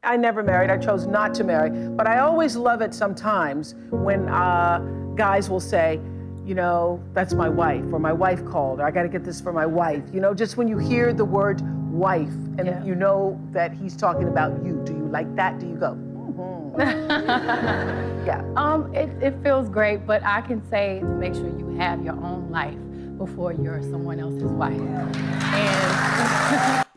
I never married. I chose not to marry. But I always love it sometimes when guys will say, you know, that's my wife, or my wife called, or I got to get this for my wife. You know, just when you hear the word wife and you know that he's talking about you. Do you like that? Do you go, yeah. It feels great, but I can say to make sure you have your own life before you're someone else's wife.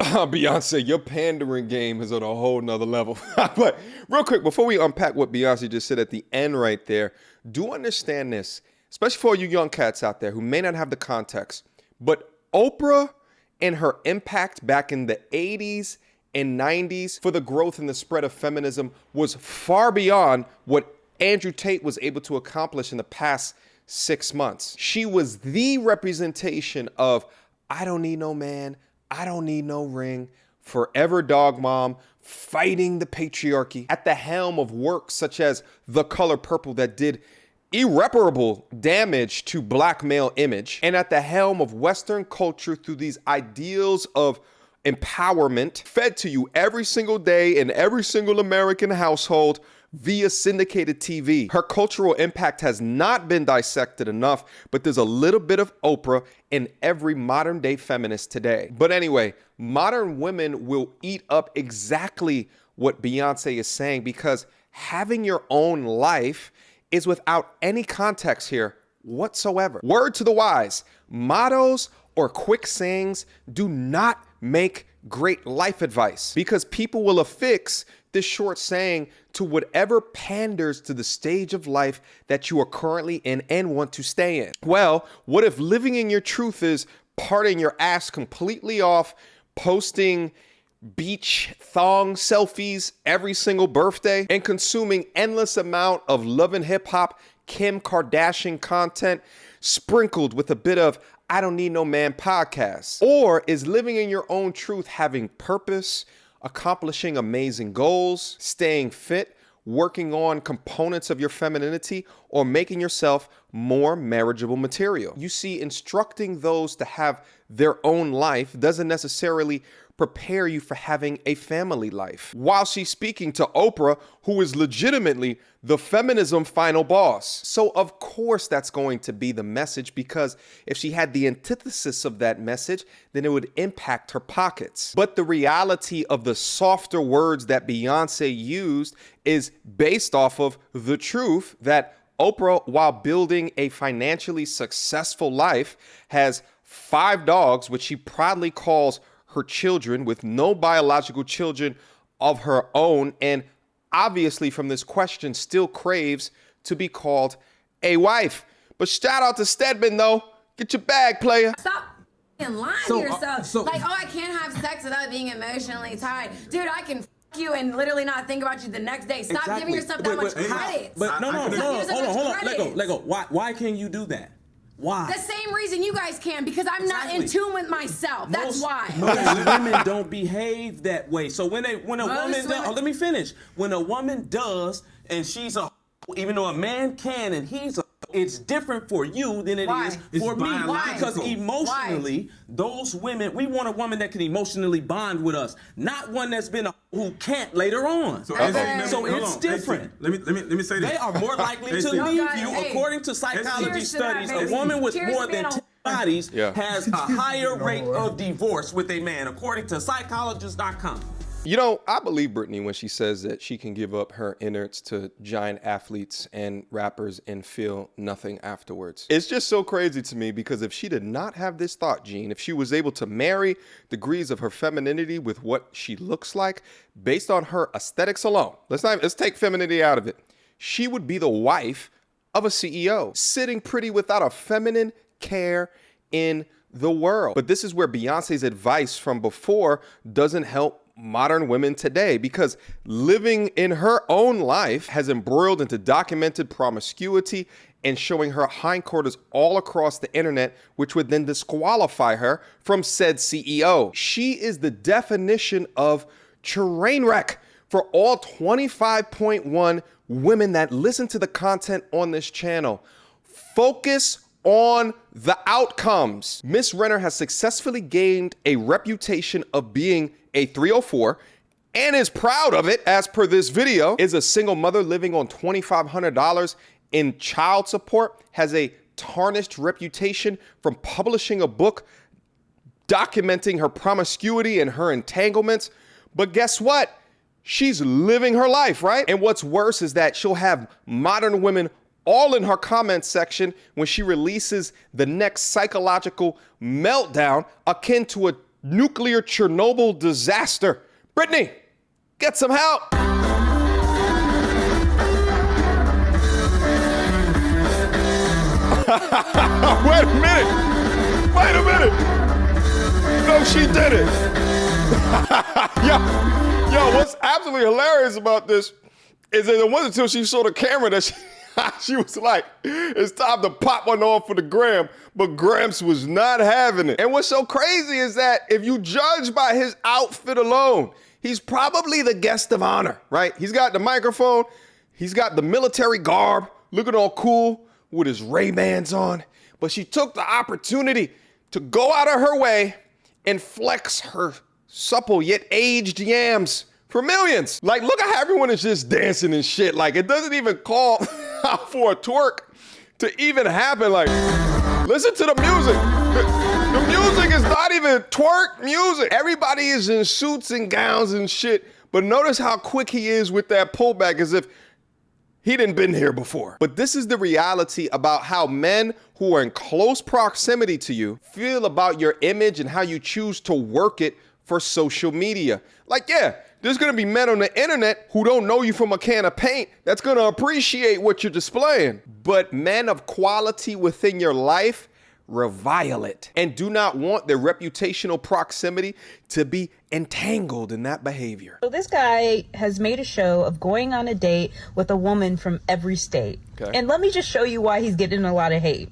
And Beyonce, your pandering game is on a whole nother level. But real quick, before we unpack what Beyonce just said at the end right there, do understand this, especially for you young cats out there who may not have the context, but Oprah and her impact back in the 80s and 90s for the growth and the spread of feminism was far beyond what Andrew Tate was able to accomplish in the past 6 months. She was the representation of, I don't need no man, I don't need no ring, forever dog mom, fighting the patriarchy, at the helm of works such as The Color Purple that did irreparable damage to black male image, and at the helm of Western culture through these ideals of empowerment fed to you every single day in every single American household via syndicated TV. Her cultural impact has not been dissected enough, but there's a little bit of Oprah in every modern day feminist today. But anyway, modern women will eat up exactly what Beyonce is saying, because having your own life is without any context here whatsoever. Word to the wise, mottos or quick sayings do not make great life advice, because people will affix this short saying to whatever panders to the stage of life that you are currently in and want to stay in. Well, what if living in your truth is parting your ass completely off, posting beach thong selfies every single birthday, and consuming endless amount of Love and Hip Hop Kim Kardashian content sprinkled with a bit of I don't need no man podcasts? Or is living in your own truth having purpose, accomplishing amazing goals, staying fit, working on components of your femininity, or making yourself more marriageable material? You see, instructing those to have their own life doesn't necessarily prepare you for having a family life. While she's speaking to Oprah, who is legitimately the feminism final boss. So of course that's going to be the message, because if she had the antithesis of that message, then it would impact her pockets. But the reality of the softer words that Beyonce used is based off of the truth that Oprah, while building a financially successful life, has 5 dogs, which she proudly calls her children, with no biological children of her own, and obviously from this question still craves to be called a wife. But shout out to Stedman though. Get your bag, player. Stop lying to yourself. Like, oh, I can't have sex without being emotionally tied. Dude, I can you and literally not think about you the next day. Stop giving yourself that much credit. But no, hold on. Let go. Why can you do that? Why? The same reason you guys can, because I'm not in tune with myself. That's why. Most women don't behave that way. So when a woman does, let me finish. When a woman does, and she's a, even though a man can and he's a, it's different for you than it is for me. Why? Because emotionally, those women, we want a woman that can emotionally bond with us, not one that's been a who can't later on. So it's different. Let me say this. They are more likely to leave you, according to psychology studies. A woman with more than 10 bodies has a higher rate of divorce with a man, according to psychologist.com. You know, I believe Brittany when she says that she can give up her innards to giant athletes and rappers and feel nothing afterwards. It's just so crazy to me, because if she did not have this thought gene, if she was able to marry degrees of her femininity with what she looks like based on her aesthetics alone, let's take femininity out of it, she would be the wife of a CEO, sitting pretty without a feminine care in the world. But this is where Beyonce's advice from before doesn't help modern women today, because living in her own life has embroiled into documented promiscuity and showing her hindquarters all across the internet, which would then disqualify her from said CEO. She is the definition of train wreck for all 25.1 women that listen to the content on this channel. Focus on the outcomes. Miss Renner has successfully gained a reputation of being a 304 and is proud of it, as per this video, is a single mother living on $2,500 in child support, has a tarnished reputation from publishing a book documenting her promiscuity and her entanglements. But guess what? She's living her life, right? And what's worse is that she'll have modern women all in her comment section when she releases the next psychological meltdown akin to a nuclear Chernobyl disaster. Brittany, get some help. Wait a minute. No, she did it. Yo, what's absolutely hilarious about this is that it wasn't until she saw the camera that she was like, it's time to pop one off for the gram, but Gramps was not having it. And what's so crazy is that if you judge by his outfit alone, he's probably the guest of honor, right? He's got the microphone, he's got the military garb, looking all cool with his Ray-Bans on, but she took the opportunity to go out of her way and flex her supple yet aged yams for millions. Like, look at how everyone is just dancing and shit. Like, it doesn't even call for a twerk to even happen. Like, listen to the music. The music is not even twerk music. Everybody is in suits and gowns and shit, but notice how quick he is with that pullback, as if he didn't been here before. But this is the reality about how men who are in close proximity to you feel about your image and how you choose to work it for social media. Like, yeah, there's gonna be men on the internet who don't know you from a can of paint that's gonna appreciate what you're displaying. But men of quality within your life revile it and do not want their reputational proximity to be entangled in that behavior. So this guy has made a show of going on a date with a woman from every state. Okay. And let me just show you why he's getting a lot of hate.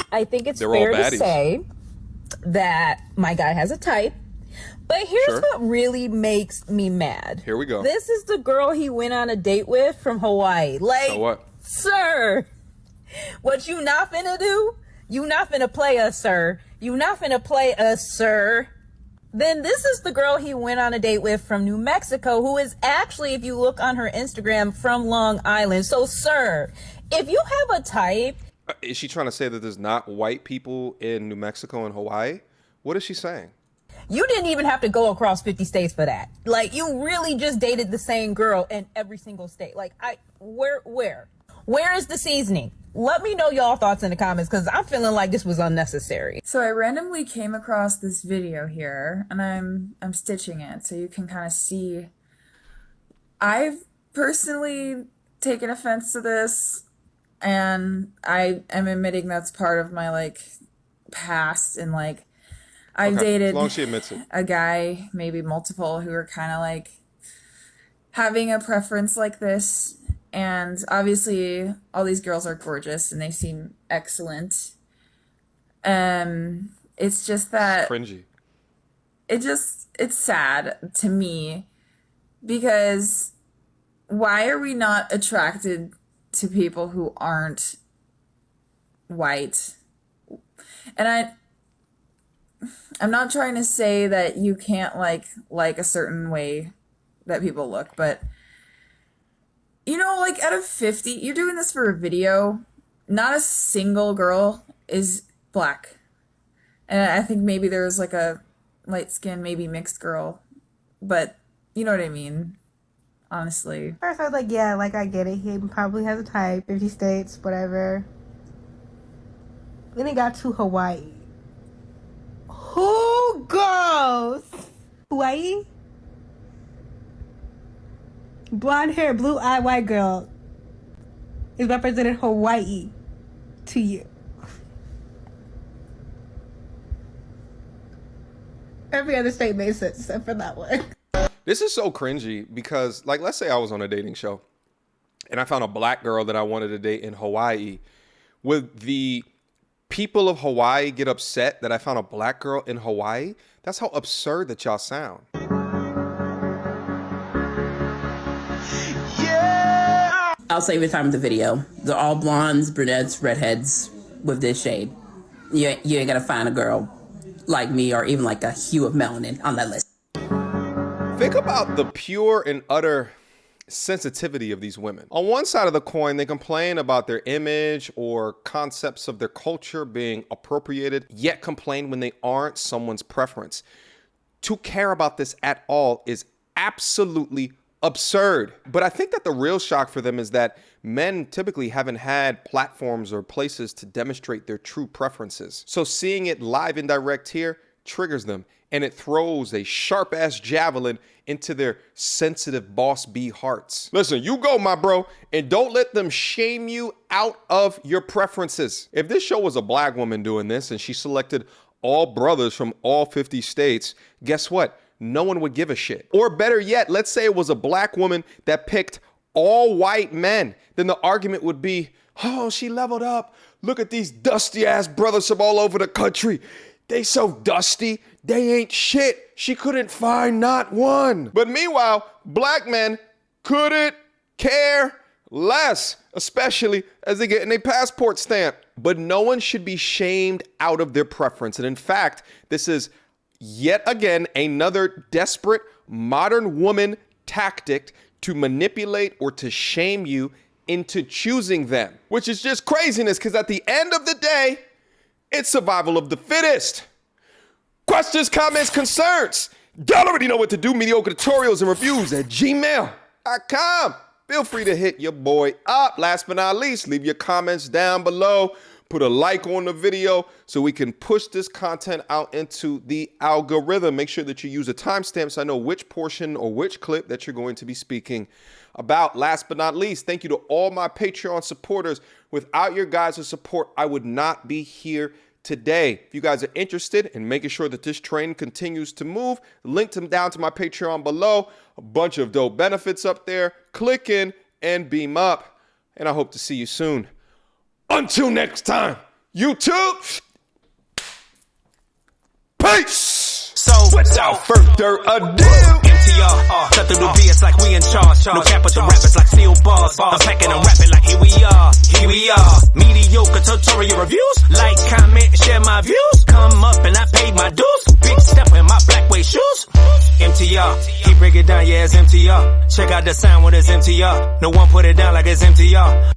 I think it's fair to say that my guy has a type. But here's what really makes me mad. Here we go. This is the girl he went on a date with from Hawaii. Like, so what? Sir, what you not finna do? You not finna play us, sir. You not finna play us, sir. Then this is the girl he went on a date with from New Mexico, who is actually, if you look on her Instagram, from Long Island. So, sir, if you have a type... Is she trying to say that there's not white people in New Mexico and Hawaii? What is she saying? You didn't even have to go across 50 states for that. Like, you really just dated the same girl in every single state. Like, where is the seasoning? Let me know y'all thoughts in the comments, because I'm feeling like this was unnecessary. So I randomly came across this video here, and I'm stitching it so you can kind of see. I've personally taken offense to this, and I am admitting that's part of my, like, past, and, like, I've dated as long as she admits it. A guy, maybe multiple, who are kind of like having a preference like this. And obviously all these girls are gorgeous and they seem excellent. It's just that it's cringy. It's sad to me, because why are we not attracted to people who aren't white? And I'm not trying to say that you can't like a certain way that people look, but you know, like, out of 50, you're doing this for a video. Not a single girl is black. And I think maybe there's like a light skin, maybe mixed girl, but you know what I mean, honestly. First I was like, yeah, like, I get it. He probably has a type, 50 states, whatever. Then he got to Hawaii. Who goes Hawaii? Blonde hair, blue eye, white girl is represented Hawaii to you. Every other state made sense except for that one. This is so cringy because, like, let's say I was on a dating show and I found a black girl that I wanted to date in Hawaii. Would the people of Hawaii get upset that I found a black girl in Hawaii? That's how absurd that y'all sound. I'll save the time of the video. They're all blondes, brunettes, redheads with this shade. you ain't gonna find a girl like me or even like a hue of melanin on that list. Think about the pure and utter sensitivity of these women. On one side of the coin, they complain about their image or concepts of their culture being appropriated, yet complain when they aren't someone's preference. To care about this at all is absolutely absurd. But I think that the real shock for them is that men typically haven't had platforms or places to demonstrate their true preferences. So seeing it live and direct here triggers them, and it throws a sharp-ass javelin into their sensitive boss bee hearts. Listen, you go, my bro, and don't let them shame you out of your preferences. If this show was a black woman doing this and she selected all brothers from all 50 states, guess what? No one would give a shit. Or better yet, let's say it was a black woman that picked all white men. Then the argument would be, oh, she leveled up. Look at these dusty-ass brothers from all over the country. They so dusty, they ain't shit. She couldn't find not one. But meanwhile, black men couldn't care less, especially as they get in a passport stamp. But no one should be shamed out of their preference. And in fact, this is yet again another desperate modern woman tactic to manipulate or to shame you into choosing them, which is just craziness because at the end of the day, it's survival of the fittest. Questions, comments, concerns. Y'all already know what to do. Mediocre tutorials and reviews at gmail.com. Feel free to hit your boy up. Last but not least, leave your comments down below. Put a like on the video so we can push this content out into the algorithm. Make sure that you use a timestamp so I know which portion or which clip that you're going to be speaking about. Last but not least, thank you to all my Patreon supporters. Without your guys' support, I would not be here today. If you guys are interested in making sure that this train continues to move, link them down to my Patreon below. A bunch of dope benefits up there. Click in and beam up. And I hope to see you soon. Until next time, YouTube. Peace. So, without further ado, MTR, cut through the BS like we in charge. No cap with the rappers like steel bars. I'm packing and rapping like here we are. Here we are. Mediocre tutorial reviews. Like, comment, share my views. Come up and I paid my dues. Big step in my black way shoes. MTR, he break it down, yeah, it's MTR. Check out the sound with his MTR. No one put it down like it's MTR.